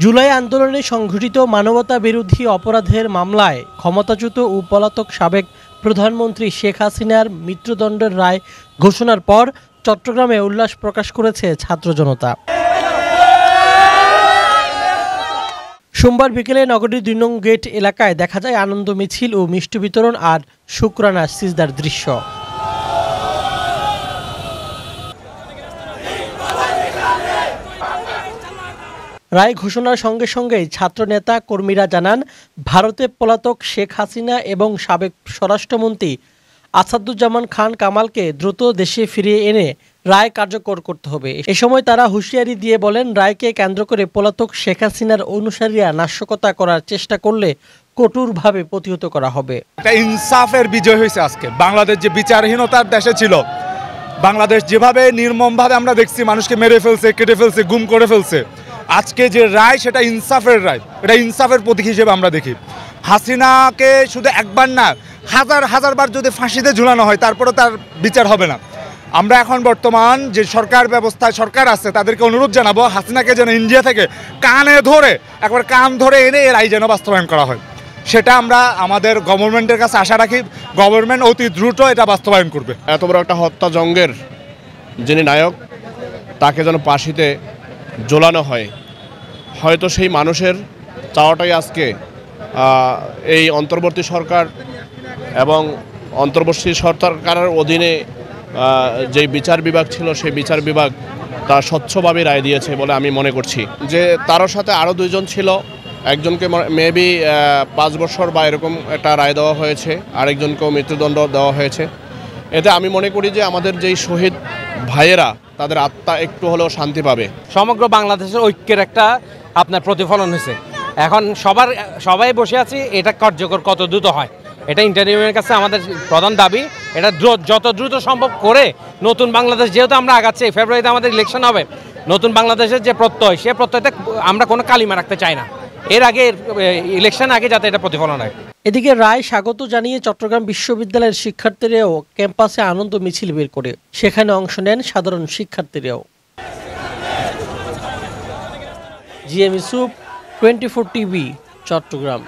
জুলাই আন্দোলনে সংঘটিত মানবতা বিরোধী অপরাধের মামলায় ক্ষমতাচ্যুত ও পলাতক সাবেক প্রধানমন্ত্রী শেখ হাসিনার মৃত্যুদণ্ডের রায় ঘোষণার পর চট্টগ্রামে উল্লাস প্রকাশ করেছে ছাত্র জনতা। সোমবার বিকেলে নগরীর ২ নং গেট এলাকায় দেখা যায় আনন্দ মিছিল ও মিষ্টি বিতরণ আর শুকরানা সিজদার দৃশ্য। রায় ঘোষণার সঙ্গে সঙ্গেই ছাত্র নেতা কর্মীরা জানান, ভারতে পলাতক শেখ হাসিনা এবং সাবেক স্বরাষ্ট্রমন্ত্রী আসাদুজ্জামান খান কামালকে দ্রুত দেশে ফিরিয়ে এনে রায় কার্যকর করতে হবে। এ সময় তারা হুঁশিয়ারি দিয়ে বলেন, রায়কে কেন্দ্র করে পলাতক শেখ হাসিনার অনুসারীরা নাশকতা করার চেষ্টা করলে কঠোরভাবে প্রতিহত করা হবে। একটা ইনসাফের বিজয় হয়েছে আজকে। বাংলাদেশ যে বিচারহীনতার দেশে ছিল, বাংলাদেশ যেভাবে নির্মমভাবে আমরা দেখছি মানুষকে মেরে ফেলছে, কেটে ফেলছে, গুম করে ফেলছে, আজকে যে রায় সেটা ইনসাফের রায়, এটা ইনসাফের প্রতীক হিসেবে আমরা দেখি। হাসিনাকে শুধু একবার না, হাজার হাজারবার যদি ফাঁসিতে ঝুলানো হয় তারপরে তার বিচার হবে না। আমরা এখন বর্তমান যে সরকার ব্যবস্থায় সরকার আছে তাদেরকে অনুরোধ জানাবো, হাসিনাকে যেন ইন্ডিয়া থেকে কানে ধরে একবার কান ধরে এনে এর রায় যেন বাস্তবায়ন করা হয়। সেটা আমরা আমাদের গভর্নমেন্টের কাছে আশা রাখি, গভর্নমেন্ট অতি দ্রুত এটা বাস্তবায়ন করবে। এত বড় একটা হত্যাযজ্ঞের যিনি নায়ক, তাকে যেন ফাঁসিতে ঝোলানো হয়। হয়তো সেই মানুষের চাওয়াটাই আজকে এই অন্তর্বর্তী সরকার এবং অন্তর্বর্তী সরকারের অধীনে যে বিচার বিভাগ ছিল সেই বিচার বিভাগ তার স্বচ্ছভাবে রায় দিয়েছে বলে আমি মনে করছি। যে তার সাথে আরও 2 জন ছিল, একজনকে মেবি 5 বছর বা এরকম একটা রায় দেওয়া হয়েছে, আরেকজনকেও মৃত্যুদণ্ড দেওয়া হয়েছে। এতে আমি মনে করি যে আমাদের যেই শহীদ ভাইয়েরা তাদের আত্মা একটু হলেও শান্তি পাবে। সমগ্র বাংলাদেশের ঐক্যের একটা আপনার প্রতিফলন হয়েছে। এখন সবাই বসে আছি, এটা কার্যকর কত দ্রুত হয় এটা ইন্টারভিউয়ের কাছে আমাদের প্রধান দাবি। এটা যত দ্রুত সম্ভব করে নতুন বাংলাদেশ, যেহেতু আমরা আগাচ্ছি, ফেব্রুয়ারিতে আমাদের ইলেকশন হবে, নতুন বাংলাদেশের যে প্রত্যয়, সে প্রত্যয়তে আমরা কোনো কালিমা রাখতে চাই না। এর আগে ইলেকশন আগে যাতে এটা প্রতিফলন হয়। এদিকে রায় স্বাগত জানিয়ে চট্টগ্রাম বিশ্ববিদ্যালয়ের শিক্ষার্থীরাও ক্যাম্পাসে আনন্দ মিছিল বের করে সেখানে অংশ নেন সাধারণ শিক্ষার্থীরাও। GM Yusuf, 24 TV, Chittagong.